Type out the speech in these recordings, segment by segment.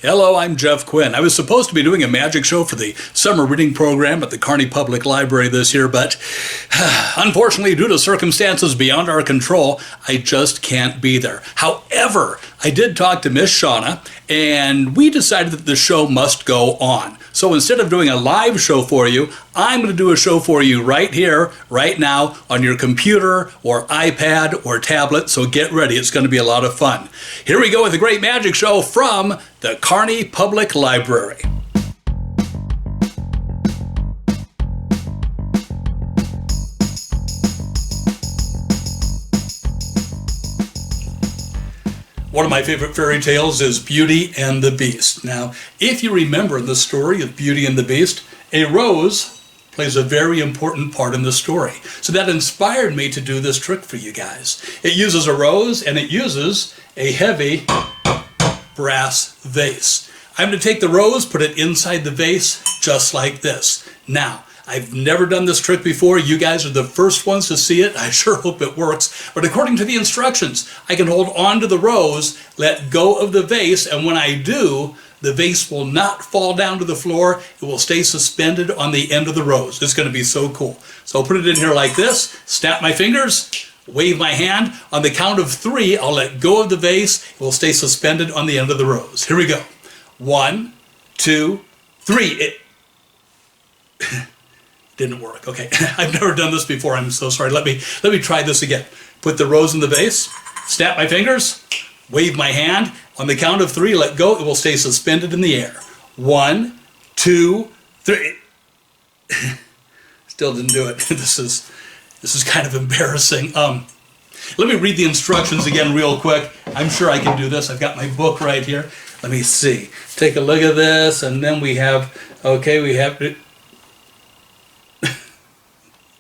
Hello, I'm Jeff Quinn. I was supposed to be doing a magic show for the summer reading program at the Kearny Public Library this year, but unfortunately, due to circumstances beyond our control, I just can't be there. However, I did talk to Miss Shauna, and we decided that the show must go on. So instead of doing a live show for you, I'm going to do a show for you right here, right now, on your computer or iPad or tablet. So get ready. It's going to be a lot of fun. Here we go with a great magic show from the Kearny Public Library. One of my favorite fairy tales is Beauty and the Beast. Now, if you remember the story of Beauty and the Beast, a rose plays a very important part in the story. So that inspired me to do this trick for you guys. It uses a rose and it uses a heavy brass vase. I'm going to take the rose, put it inside the vase, just like this. Now, I've never done this trick before. You guys are the first ones to see it. I sure hope it works. But according to the instructions, I can hold on to the rose, let go of the vase, and when I do, the vase will not fall down to the floor. It will stay suspended on the end of the rose. It's going to be so cool. So I'll put it in here like this, snap my fingers, wave my hand. On the count of 3, I'll let go of the vase. It will stay suspended on the end of the rose. Here we go. 1, 2, 3. It didn't work. Okay, I've never done this before. I'm so sorry. Let me try this again. Put the rose in the vase, snap my fingers, wave my hand. On the count of 3, let go. It will stay suspended in the air. 1, 2, 3. Still didn't do it. This is kind of embarrassing. Let me read the instructions again real quick. I'm sure I can do this. I've got my book right here. Let me see. Take a look at this, and then we have.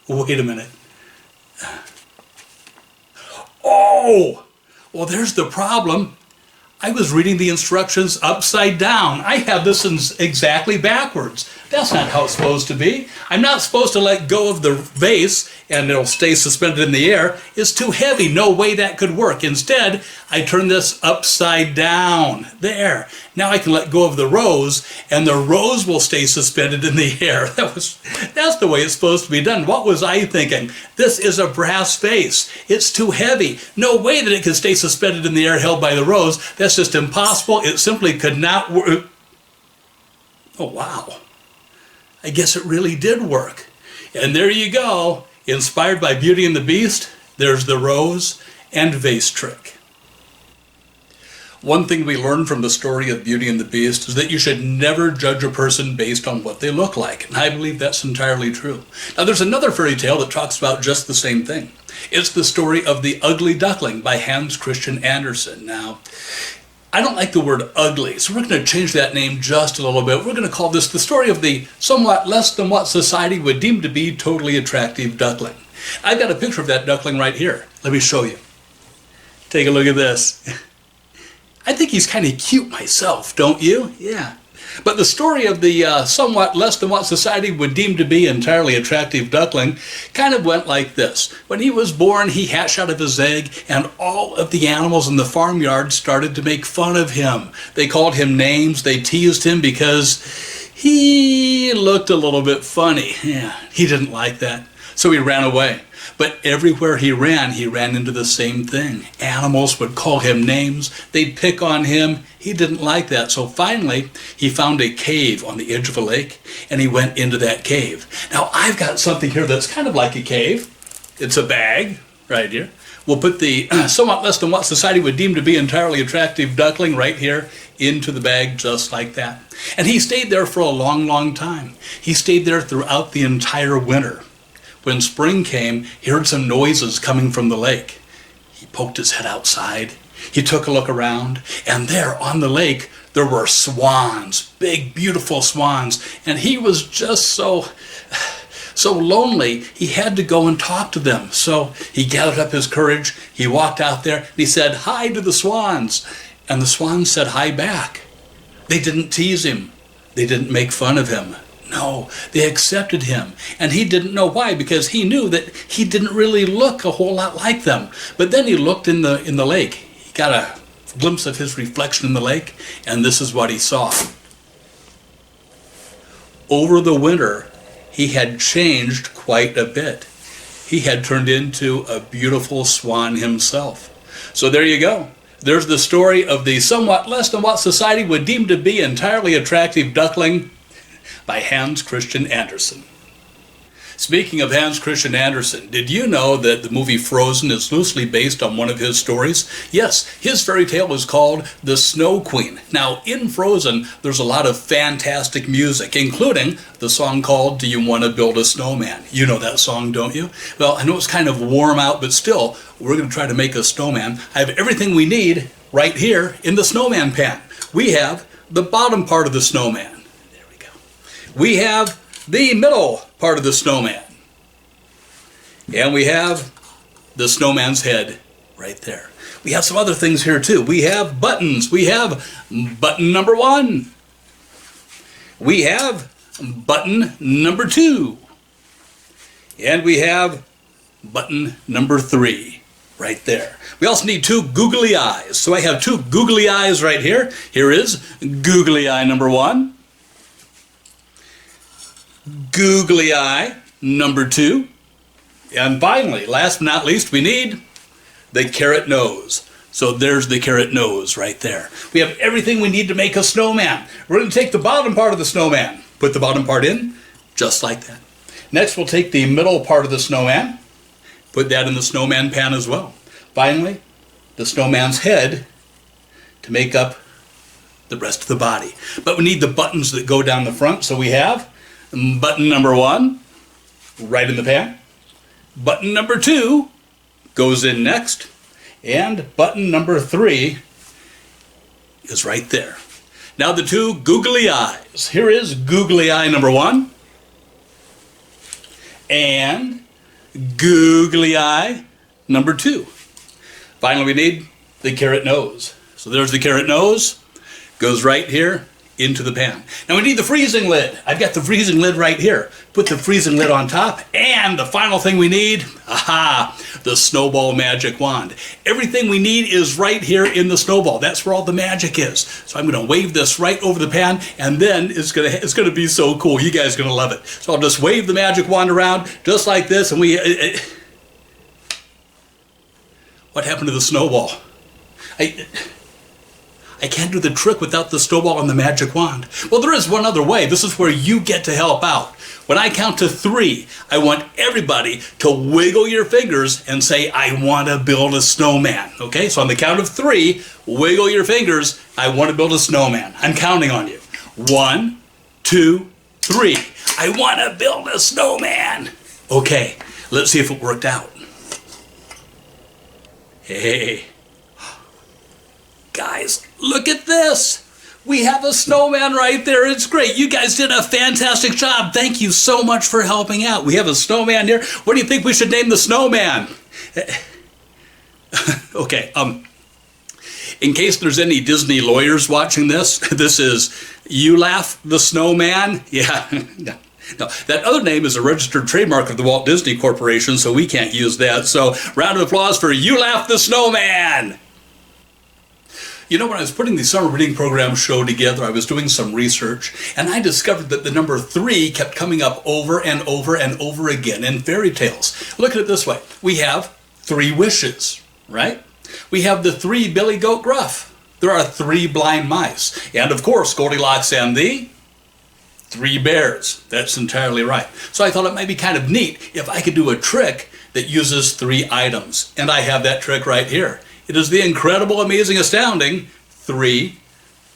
Wait a minute. Oh, well, there's the problem. I was reading the instructions upside down. I have this exactly backwards. That's not how it's supposed to be. I'm not supposed to let go of the vase and it'll stay suspended in the air. It's too heavy. No way that could work. Instead, I turn this upside down. There. Now I can let go of the rose and the rose will stay suspended in the air. That's the way it's supposed to be done. What was I thinking? This is a brass vase. It's too heavy. No way that it could stay suspended in the air held by the rose. That's just impossible. It simply could not work. Oh, wow. I guess it really did work. And there you go. Inspired by Beauty and the Beast, there's the rose and vase trick. One thing we learned from the story of Beauty and the Beast is that you should never judge a person based on what they look like. And I believe that's entirely true. Now, there's another fairy tale that talks about just the same thing. It's the story of the Ugly Duckling by Hans Christian Andersen. Now, I don't like the word ugly, so we're going to change that name just a little bit. We're going to call this the story of the somewhat less than what society would deem to be totally attractive duckling. I've got a picture of that duckling right here. Let me show you. Take a look at this. I think he's kind of cute myself, don't you? Yeah. But the story of the somewhat less than what society would deem to be entirely attractive duckling kind of went like this. When he was born, he hatched out of his egg, and all of the animals in the farmyard started to make fun of him. They called him names. They teased him because he looked a little bit funny. Yeah, he didn't like that. So he ran away. But everywhere he ran into the same thing. Animals would call him names. They'd pick on him. He didn't like that. So finally, he found a cave on the edge of a lake, and he went into that cave. Now, I've got something here that's kind of like a cave. It's a bag right here. We'll put the somewhat less than what society would deem to be entirely attractive duckling right here into the bag just like that. And he stayed there for a long, long time. He stayed there throughout the entire winter. When spring came, he heard some noises coming from the lake. He poked his head outside. He took a look around, and there on the lake, there were swans, big, beautiful swans. And he was just so lonely, he had to go and talk to them. So he gathered up his courage. He walked out there, and he said hi to the swans. And the swans said hi back. They didn't tease him. They didn't make fun of him. No, they accepted him, and he didn't know why, because he knew that he didn't really look a whole lot like them. But then he looked in the lake. He got a glimpse of his reflection in the lake, and this is what he saw. Over the winter, he had changed quite a bit. He had turned into a beautiful swan himself. So there you go. There's the story of the somewhat less than what society would deem to be entirely attractive duckling by Hans Christian Andersen. Speaking of Hans Christian Andersen, did you know that the movie Frozen is loosely based on one of his stories? Yes, his fairy tale is called The Snow Queen. Now, in Frozen, there's a lot of fantastic music, including the song called Do You Want to Build a Snowman? You know that song, don't you? Well, I know it's kind of warm out, but still, we're going to try to make a snowman. I have everything we need right here in the snowman pan. We have the bottom part of the snowman. There we go. We have the middle part of the snowman. And we have the snowman's head right there. We have some other things here too. We have buttons. We have button number 1. We have button number 2. And we have button number 3 right there. We also need 2 googly eyes. So I have 2 googly eyes right here. Here is googly eye number 1. Googly eye number 2. And finally, last but not least, we need the carrot nose. So there's the carrot nose right there. We have everything we need to make a snowman. We're going to take the bottom part of the snowman, put the bottom part in, just like that. Next, we'll take the middle part of the snowman, put that in the snowman pan as well. Finally, the snowman's head to make up the rest of the body. But we need the buttons that go down the front, so we have button number 1, right in the pan. Button number 2 goes in next. And button number 3 is right there. Now the 2 googly eyes. Here is googly eye number 1. And googly eye number 2. Finally, we need the carrot nose. So there's the carrot nose. Goes right here into the pan. Now we need the freezing lid. I've got the freezing lid right here. Put the freezing lid on top, and the final thing we need, the snowball magic wand. Everything we need is right here in the snowball. That's where all the magic is. So I'm going to wave this right over the pan, and then it's going to be so cool. You guys are going to love it. So I'll just wave the magic wand around just like this, and what happened to the snowball? I can't do the trick without the snowball and the magic wand. Well, there is one other way. This is where you get to help out. When I count to 3, I want everybody to wiggle your fingers and say, I want to build a snowman. Okay, so on the count of 3, wiggle your fingers. I want to build a snowman. I'm counting on you. 1, 2, 3. I want to build a snowman. Okay, let's see if it worked out. Hey. Guys, look at this. We have a snowman right there. It's great. You guys did a fantastic job. Thank you so much for helping out. We have a snowman here. What do you think we should name the snowman? Okay, in case there's any Disney lawyers watching this, this is You Laugh the Snowman. Yeah, no. No, that other name is a registered trademark of the Walt Disney Corporation, so we can't use that. So, round of applause for You Laugh the Snowman. You know, when I was putting the summer reading program show together, I was doing some research, and I discovered that the number 3 kept coming up over and over and over again in fairy tales. Look at it this way. We have 3 wishes, right? We have the 3 Billy Goat Gruff. There are 3 blind mice. And of course, Goldilocks and the 3 bears. That's entirely right. So I thought it might be kind of neat if I could do a trick that uses 3 items. And I have that trick right here. It is the incredible, amazing, astounding 3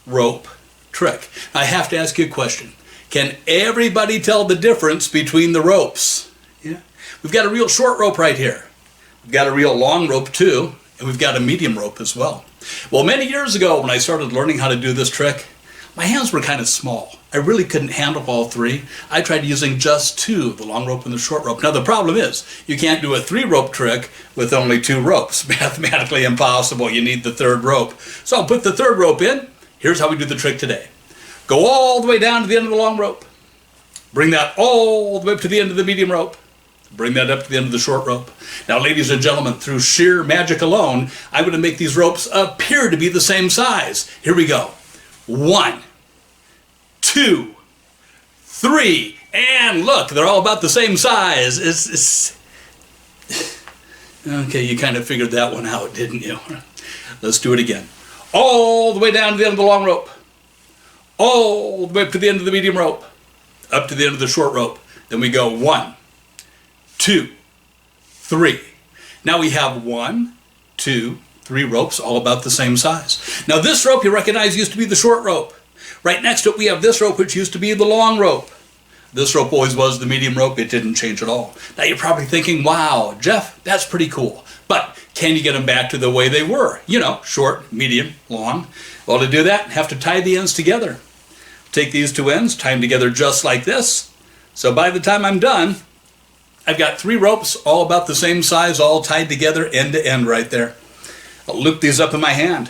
rope trick. I have to ask you a question. Can everybody tell the difference between the ropes? Yeah. We've got a real short rope right here. We've got a real long rope too, and we've got a medium rope as well. Well, many years ago when I started learning how to do this trick, my hands were kind of small. I really couldn't handle all 3. I tried using just 2, the long rope and the short rope. Now the problem is, you can't do a 3-rope trick with only 2 ropes. Mathematically impossible. You need the 3rd rope. So I'll put the 3rd rope in. Here's how we do the trick today. Go all the way down to the end of the long rope. Bring that all the way up to the end of the medium rope. Bring that up to the end of the short rope. Now, ladies and gentlemen, through sheer magic alone, I'm going to make these ropes appear to be the same size. Here we go. 1, 2, 3, and look, they're all about the same size. Okay, you kind of figured that one out, didn't you? Let's do it again. All the way down to the end of the long rope. All the way up to the end of the medium rope. Up to the end of the short rope. Then we go 1, 2, 3. Now we have 1, 2, 3 ropes all about the same size. Now this rope you recognize used to be the short rope. Right next to it we have this rope which used to be the long rope. This rope always was the medium rope. It didn't change at all. Now you're probably thinking, wow, Jeff, that's pretty cool. But can you get them back to the way they were? You know, short, medium, long. Well, to do that, have to tie the ends together. Take these two ends, tie them together just like this. So by the time I'm done, I've got 3 ropes all about the same size, all tied together end to end right there. I'll loop these up in my hand.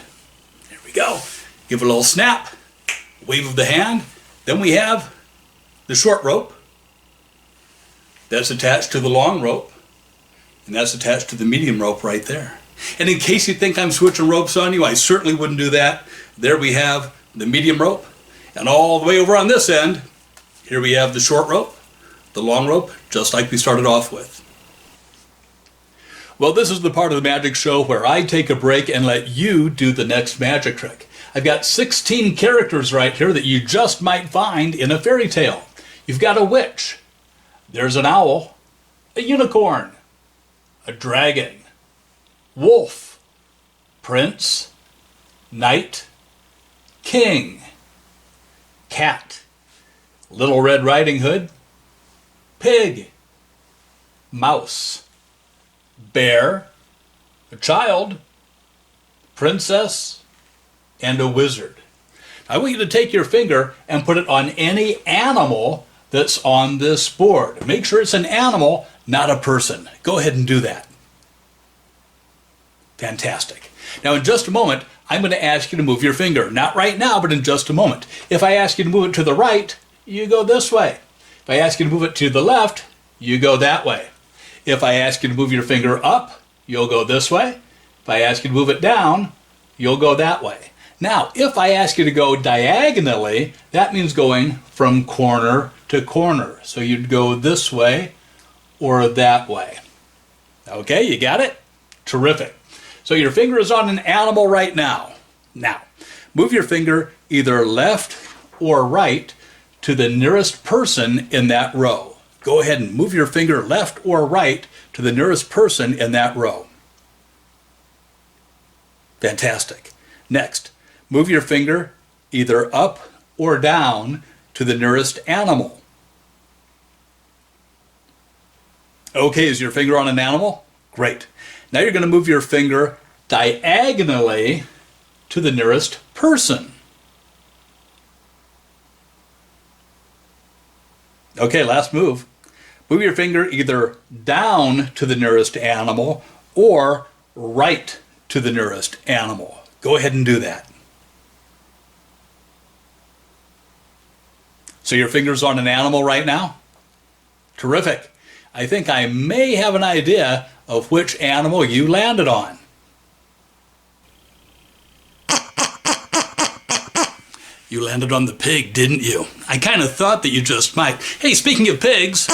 There we go. Give it a little snap, wave of the hand. Then we have the short rope that's attached to the long rope, and that's attached to the medium rope right there. And in case you think I'm switching ropes on you, I certainly wouldn't do that. There we have the medium rope, and all the way over on this end, here we have the short rope, the long rope, just like we started off with. Well, this is the part of the magic show where I take a break and let you do the next magic trick. I've got 16 characters right here that you just might find in a fairy tale. You've got a witch, there's an owl, a unicorn, a dragon, wolf, prince, knight, king, cat, Little Red Riding Hood, pig, mouse, bear, a child, princess, and a wizard. I want you to take your finger and put it on any animal that's on this board. Make sure it's an animal, not a person. Go ahead and do that. Fantastic. Now in just a moment, I'm going to ask you to move your finger. Not right now, but in just a moment. If I ask you to move it to the right, you go this way. If I ask you to move it to the left, you go that way. If I ask you to move your finger up, you'll go this way. If I ask you to move it down, you'll go that way. Now, if I ask you to go diagonally, that means going from corner to corner. So you'd go this way or that way. Okay, you got it? Terrific. So your finger is on an animal right now. Now, move your finger either left or right to the nearest person in that row. Go ahead and move your finger left or right to the nearest person in that row. Fantastic. Next, move your finger either up or down to the nearest animal. Okay, is your finger on an animal? Great. Now you're going to move your finger diagonally to the nearest person. Okay, last move. Move your finger either down to the nearest animal or right to the nearest animal. Go ahead and do that. So your finger's on an animal right now? Terrific. I think I may have an idea of which animal you landed on. You landed on the pig, didn't you? I kind of thought that you just might. Hey, speaking of pigs,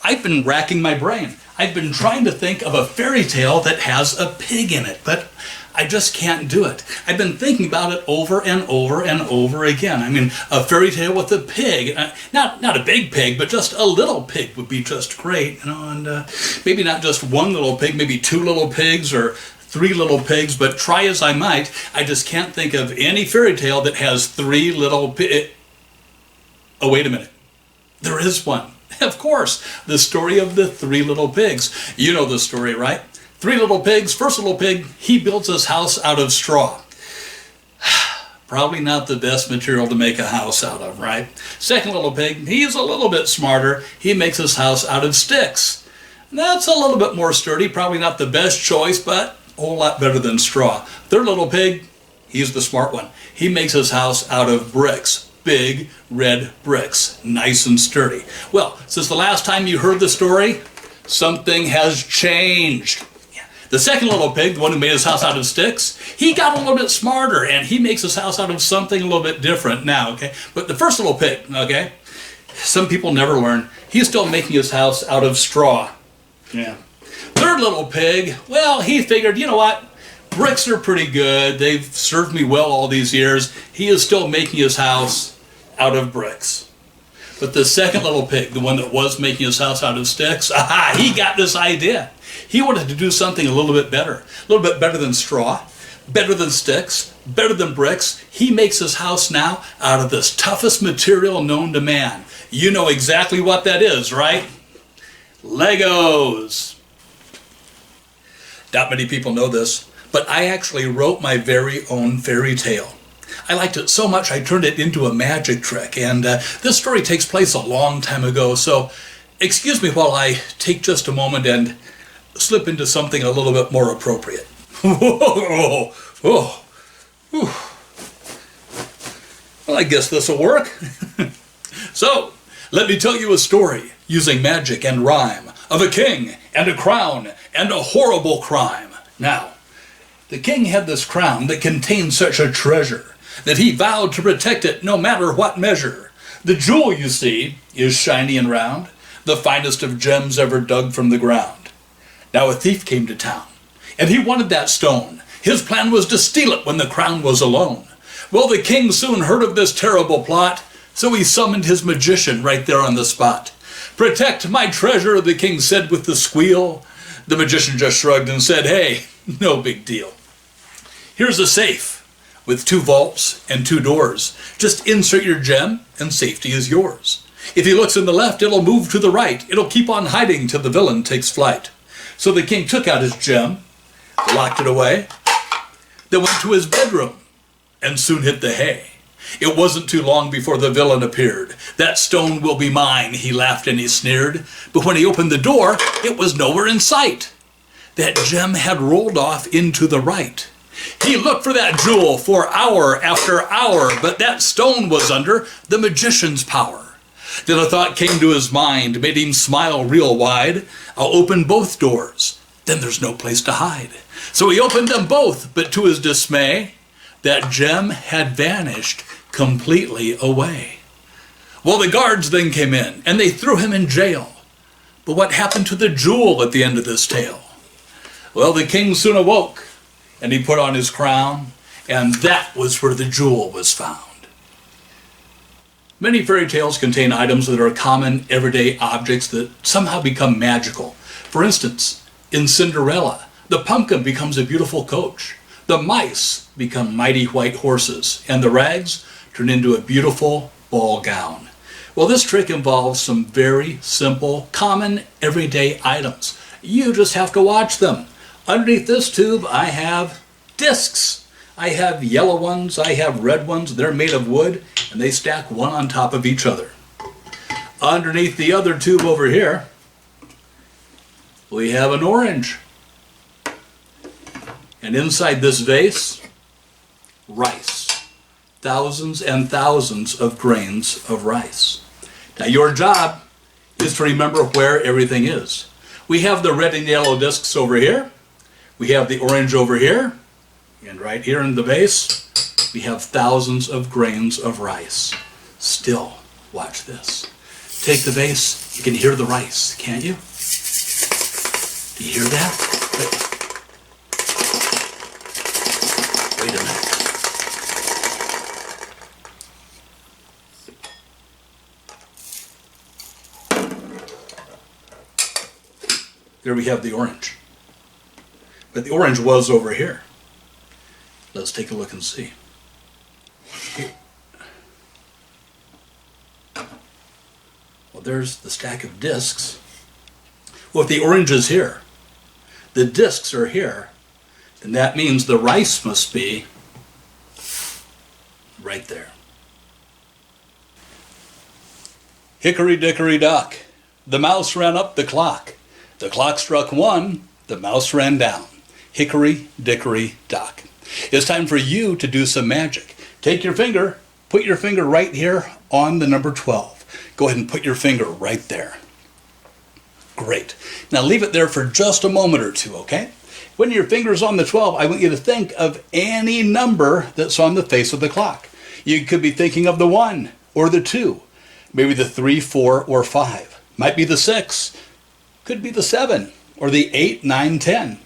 I've been racking my brain. I've been trying to think of a fairy tale that has a pig in it, but I just can't do it. I've been thinking about it over and over and over again. I mean, a fairy tale with a pig, not a big pig, but just a little pig would be just great, you know, and maybe not just one little pig, maybe 2 little pigs or 3 little pigs, but try as I might, I just can't think of any fairy tale that has 3 little pigs. Oh, wait a minute. There is one. Of course, the story of the 3 little pigs. You know the story, right? 3 little pigs. First little pig, he builds his house out of straw. Probably not the best material to make a house out of, right? Second little pig, he's a little bit smarter. He makes his house out of sticks. That's a little bit more sturdy. Probably not the best choice, but a whole lot better than straw. Third little pig, he's the smart one. He makes his house out of bricks. big red bricks, nice and sturdy. Well, since the last time you heard the story, something has changed. The second little pig, the one who made his house out of sticks, he got a little bit smarter and he makes his house out of something a little bit different now, okay? But the first little pig, okay, some people never learn. He's still making his house out of straw. Yeah. Third little pig, well, he figured, you know what? Bricks are pretty good. They've served me well all these years. He is still making his house out of bricks. But the second little pig, the one that was making his house out of sticks, aha, he got this idea. He wanted to do something a little bit better than straw, better than sticks, better than bricks. He makes his house now out of this toughest material known to man. You know exactly what that is, right? Legos. Not many people know this, but I actually wrote my very own fairy tale. I liked it so much I turned it into a magic trick, and this story takes place a long time ago, so excuse me while I take just a moment and slip into something a little bit more appropriate. Whoa, whoa, whoa. Well, I guess this will work. So, let me tell you a story using magic and rhyme of a king and a crown and a horrible crime. Now, the king had this crown that contained such a treasure that he vowed to protect it no matter what measure. The jewel, you see, is shiny and round, the finest of gems ever dug from the ground. Now a thief came to town, and he wanted that stone. His plan was to steal it when the crown was alone. Well, the king soon heard of this terrible plot, so he summoned his magician right there on the spot. "Protect my treasure," the king said with the squeal. The magician just shrugged and said, "Hey, no big deal. Here's a safe with 2 vaults and 2 doors. Just insert your gem and safety is yours. If he looks in the left, it'll move to the right. It'll keep on hiding till the villain takes flight." So the king took out his gem, locked it away, then went to his bedroom and soon hit the hay. It wasn't too long before the villain appeared. "That stone will be mine," he laughed and he sneered. But when he opened the door, it was nowhere in sight. That gem had rolled off into the right. He looked for that jewel for hour after hour, but that stone was under the magician's power. Then a thought came to his mind, made him smile real wide. "I'll open both doors, then there's no place to hide." So he opened them both, but to his dismay, that gem had vanished completely away. Well, the guards then came in, and they threw him in jail. But what happened to the jewel at the end of this tale? Well, the king soon awoke, and he put on his crown, and that was where the jewel was found. Many fairy tales contain items that are common, everyday objects that somehow become magical. For instance, in Cinderella, the pumpkin becomes a beautiful coach. The mice become mighty white horses, and the rags turn into a beautiful ball gown. Well, this trick involves some very simple, common, everyday items. You just have to watch them. Underneath this tube, I have discs. I have yellow ones, I have red ones. They're made of wood, and they stack one on top of each other. Underneath the other tube over here, we have an orange. And inside this vase, rice. Thousands and thousands of grains of rice. Now your job is to remember where everything is. We have the red and yellow discs over here. We have the orange over here. And right here in the vase, we have thousands of grains of rice. Still, watch this. Take the vase, you can hear the rice, can't you? Do you hear that? Wait a minute. There we have the orange. But the orange was over here. Let's take a look and see. Well, there's the stack of discs. Well, if the orange is here, the discs are here, then that means the rice must be right there. Hickory dickory dock, the mouse ran up the clock. The clock struck 1, the mouse ran down. Hickory dickory dock. It's time for you to do some magic. Take your finger, Put your finger right here on the number 12. Go ahead and put your finger right there. Great. Now leave it there for just a moment or two, okay? When your finger's on the 12, I want you to think of any number that's on the face of the clock. You could be thinking of the 1 or the 2, maybe the 3, 4, or 5. Might be the 6, could be the 7, or the 8, 9, 10,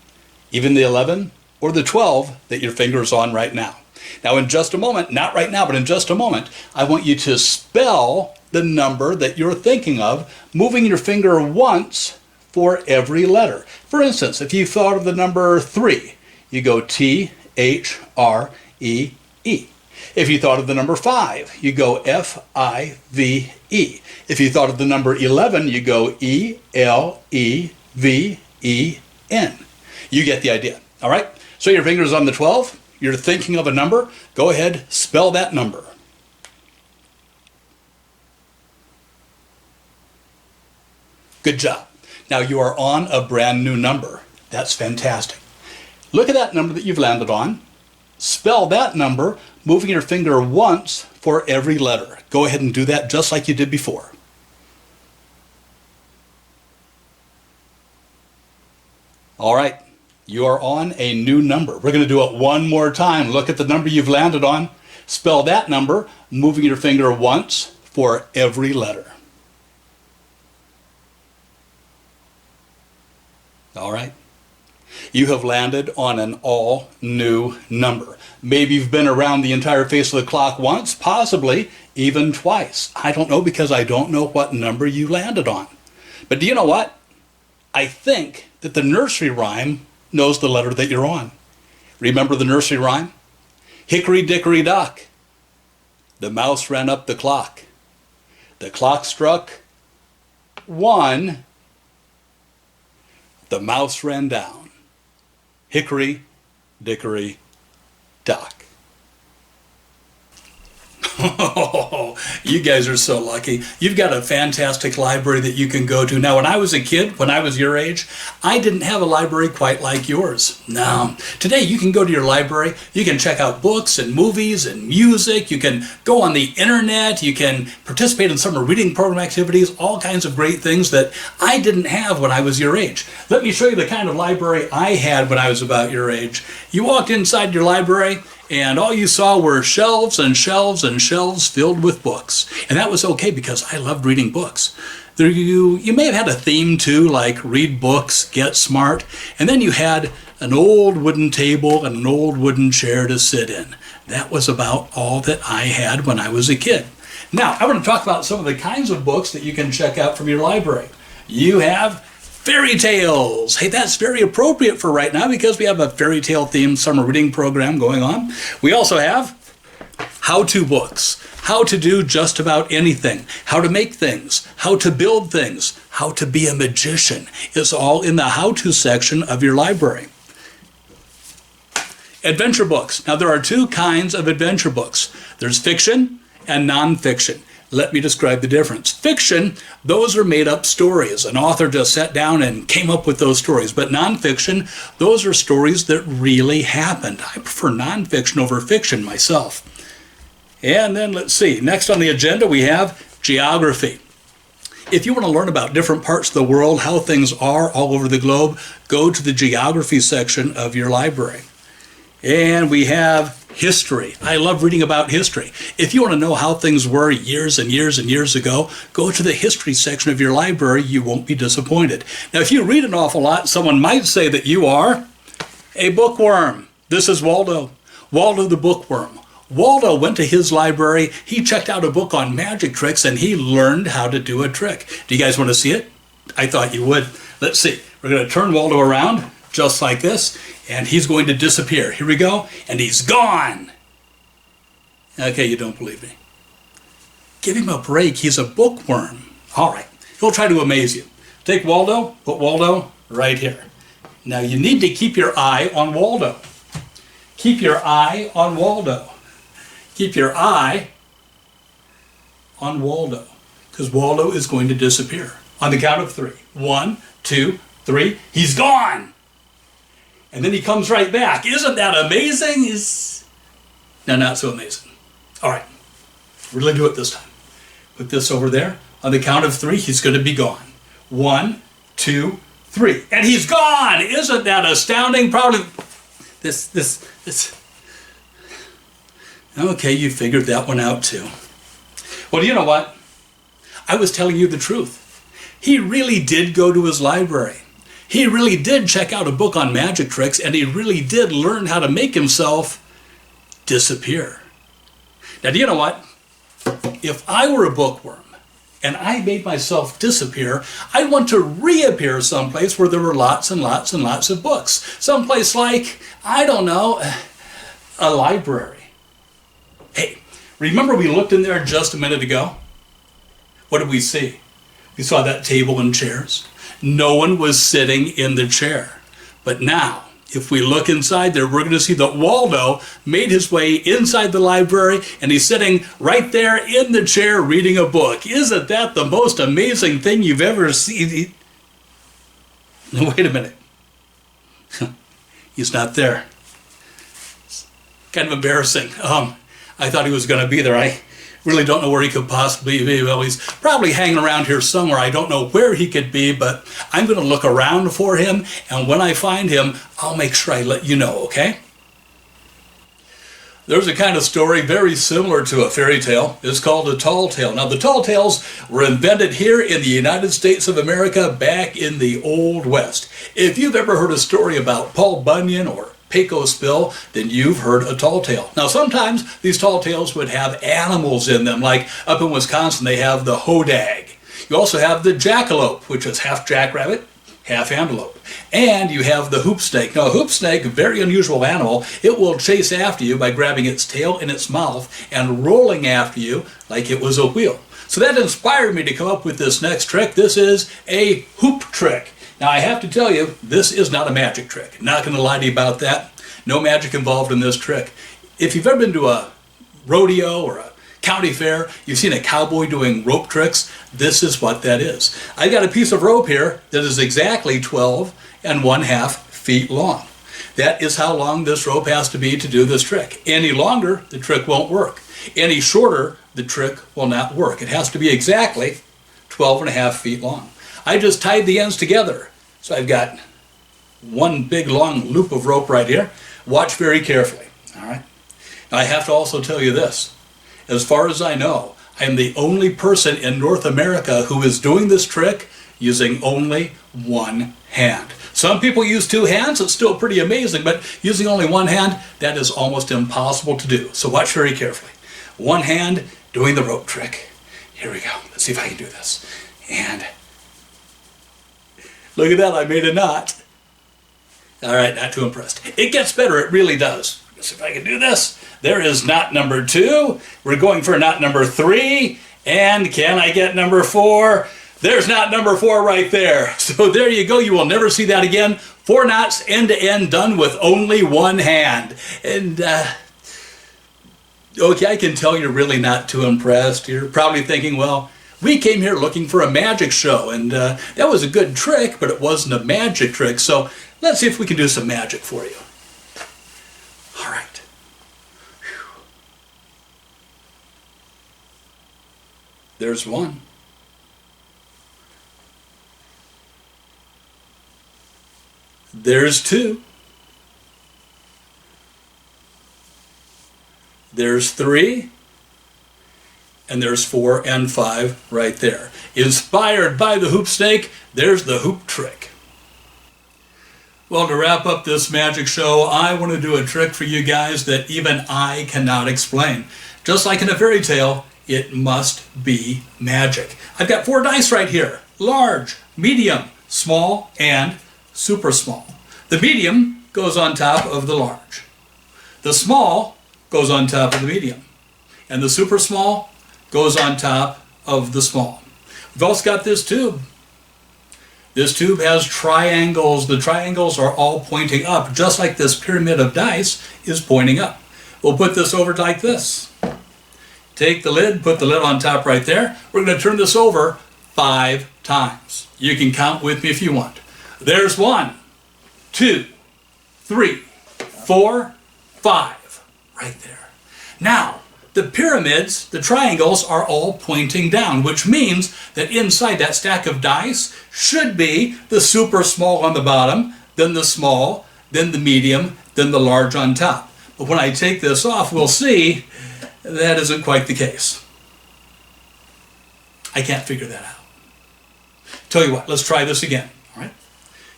even the 11 or the 12 that your finger is on right now. Now in just a moment, not right now, but in just a moment, I want you to spell the number that you're thinking of, moving your finger once for every letter. For instance, if you thought of the number 3, you go T, H, R, E, E. If you thought of the number 5, you go F-I-V-E. If you thought of the number 11, you go E-L-E-V-E-N. You get the idea, all right? So your finger's on the 12, you're thinking of a number, go ahead, spell that number. Good job. Now you are on a brand new number. That's fantastic. Look at that number that you've landed on. Spell that number, moving your finger once for every letter. Go ahead and do that just like you did before. All right, you are on a new number. We're going to do it one more time. Look at the number you've landed on. Spell that number, moving your finger once for every letter. All right. You have landed on an all-new number. Maybe you've been around the entire face of the clock once, possibly even twice. I don't know because I don't know what number you landed on. But do you know what? I think that the nursery rhyme knows the letter that you're on. Remember the nursery rhyme? Hickory dickory dock. The mouse ran up the clock. The clock struck 1. The mouse ran down. Hickory, dickory, dock. Oh, you guys are so lucky. You've got a fantastic library that you can go to. Now, when I was a kid, when I was your age, I didn't have a library quite like yours. Now, today you can go to your library, you can check out books and movies and music, you can go on the internet, you can participate in summer reading program activities, all kinds of great things that I didn't have when I was your age. Let me show you the kind of library I had when I was about your age. You walked inside your library, and all you saw were shelves and shelves and shelves filled with books. And that was okay because I loved reading books. You may have had a theme too, like read books, get smart. And then you had an old wooden table and an old wooden chair to sit in. That was about all that I had when I was a kid. Now, I want to talk about some of the kinds of books that you can check out from your library. You have fairy tales. Hey, that's very appropriate for right now because we have a fairy tale themed summer reading program going on. We also have how-to books, how to do just about anything, how to make things, how to build things, how to be a magician. It's all in the how-to section of your library. Adventure books. Now, there are two kinds of adventure books. There's fiction and nonfiction. Let me describe the difference. Fiction, those are made up stories. An author just sat down and came up with those stories. But nonfiction, those are stories that really happened. I prefer nonfiction over fiction myself. And then let's see, next on the agenda we have geography. If you want to learn about different parts of the world, how things are all over the globe, go to the geography section of your library. And we have history. I love reading about history. If you want to know how things were years and years and years ago, go to the history section of your library. You won't be disappointed. Now, if you read an awful lot, someone might say that you are a bookworm. This is Waldo. Waldo the bookworm. Waldo went to his library, he checked out a book on magic tricks, and he learned how to do a trick. Do you guys want to see it? I thought you would. Let's see. We're going to turn Waldo around just like this, and he's going to disappear. Here we go, and he's gone. Okay, you don't believe me. Give him a break. He's a bookworm. All right, he'll try to amaze you. Take Waldo, put Waldo right here. Now you need to keep your eye on Waldo. Keep your eye on Waldo. Keep your eye on Waldo, because Waldo is going to disappear. On the count of 3. 1, 2, 3. He's gone. And then he comes right back. Isn't that amazing? No, not so amazing. All right. Really do it this time. Put this over there. On the count of 3, he's going to be gone. 1, 2, 3. And he's gone! Isn't that astounding? Probably this. Okay, you figured that one out too. Well, you know what? I was telling you the truth. He really did go to his library. He really did check out a book on magic tricks, and he really did learn how to make himself disappear. Now, do you know what? If I were a bookworm and I made myself disappear, I'd want to reappear someplace where there were lots and lots and lots of books. Someplace like, I don't know, a library. Hey, remember we looked in there just a minute ago? What did we see? We saw that table and chairs. No one was sitting in the chair. But now, if we look inside there, we're going to see that Waldo made his way inside the library, and he's sitting right there in the chair reading a book. Isn't that the most amazing thing you've ever seen? Wait a minute. He's not there. It's kind of embarrassing. I thought he was going to be there. I really don't know where he could possibly be. Well, he's probably hanging around here somewhere. I don't know where he could be, but I'm going to look around for him, and when I find him, I'll make sure I let you know, okay? There's a kind of story very similar to a fairy tale. It's called a tall tale. Now, the tall tales were invented here in the United States of America back in the Old West. If you've ever heard a story about Paul Bunyan or Pecos Bill, then you've heard a tall tale. Now, sometimes these tall tales would have animals in them, like up in Wisconsin, they have the hodag. You also have the jackalope, which is half jackrabbit, half antelope. And you have the hoop snake. Now, a hoop snake, a very unusual animal, it will chase after you by grabbing its tail in its mouth and rolling after you like it was a wheel. So that inspired me to come up with this next trick. This is a hoop trick. Now, I have to tell you, this is not a magic trick. Not going to lie to you about that. No magic involved in this trick. If you've ever been to a rodeo or a county fair, you've seen a cowboy doing rope tricks, this is what that is. I've got a piece of rope here that is exactly 12 1/2 feet long. That is how long this rope has to be to do this trick. Any longer, the trick won't work. Any shorter, the trick will not work. It has to be exactly 12 1/2 feet long. I just tied the ends together. So I've got one big long loop of rope right here. Watch very carefully, all right? Now I have to also tell you this. As far as I know, I am the only person in North America who is doing this trick using only one hand. Some people use 2 hands, it's still pretty amazing, but using only one hand, that is almost impossible to do. So watch very carefully. One hand doing the rope trick. Here we go. Let's see if I can do this. And look at that, I made a knot. All right, not too impressed. It gets better, it really does. Let's see if I can do this. There is knot number 2. We're going for knot number 3. And can I get number 4? There's knot number 4 right there. So there you go, you will never see that again. 4 knots end to end, done with only one hand. And, okay, I can tell you're really not too impressed. You're probably thinking, well, we came here looking for a magic show, and that was a good trick, but it wasn't a magic trick. So let's see if we can do some magic for you. All right. Whew. There's one. There's 2. There's 3. And there's 4 and 5 right there. Inspired by the hoop snake, there's the hoop trick. Well, to wrap up this magic show, I want to do a trick for you guys that even I cannot explain. Just like in a fairy tale, it must be magic. I've got 4 dice right here. Large, medium, small, and super small. The medium goes on top of the large. The small goes on top of the medium. And the super small goes on top of the small. We've also got this tube. This tube has triangles. The triangles are all pointing up, just like this pyramid of dice is pointing up. We'll put this over like this. Take the lid, put the lid on top right there. We're going to turn this over 5 times. You can count with me if you want. There's 1, 2, 3, 4, 5. Right there. Now, the pyramids, the triangles, are all pointing down, which means that inside that stack of dice should be the super small on the bottom, then the small, then the medium, then the large on top. But when I take this off, we'll see that isn't quite the case. I can't figure that out. Tell you what, let's try this again. All right.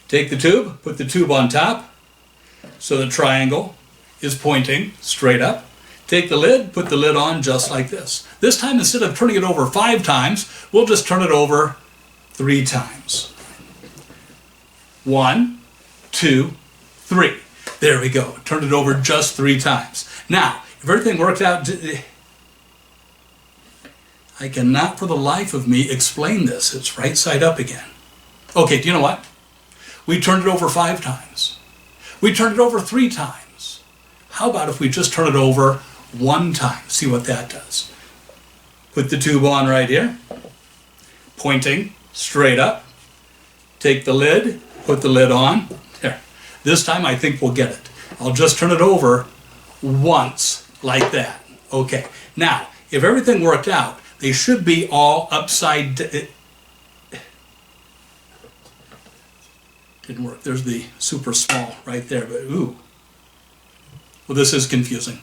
Take the tube, put the tube on top, so the triangle is pointing straight up. Take the lid, put the lid on just like this. This time, instead of turning it over 5 times, we'll just turn it over 3 times. 1, 2, 3. There we go. Turn it over just 3 times. Now, if everything worked out, I cannot for the life of me explain this. It's right side up again. Okay, do you know what? We turned it over 5 times. We turned it over 3 times. How about if we just turn it over 1 time? See what that does. Put the tube on right here, pointing straight up. Take the lid, put the lid on. There. This time I think we'll get it. I'll just turn it over once like that. Okay. Now, if everything worked out, they should be all upside down. Didn't work. There's the super small right there, but ooh. Well, this is confusing.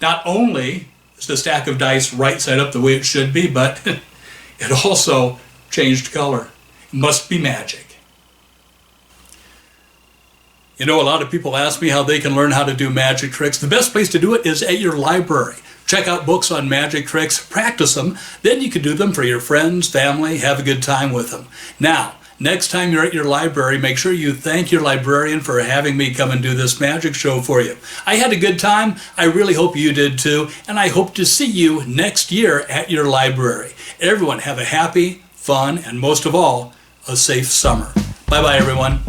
Not only is the stack of dice right side up the way it should be, but it also changed color. It must be magic. You know, a lot of people ask me how they can learn how to do magic tricks. The best place to do it is at your library. Check out books on magic tricks, practice them, then you can do them for your friends, family, have a good time with them. Now, next time you're at your library, make sure you thank your librarian for having me come and do this magic show for you. I had a good time. I really hope you did too, and I hope to see you next year at your library. Everyone have a happy, fun, and most of all, a safe summer. Bye-bye, everyone.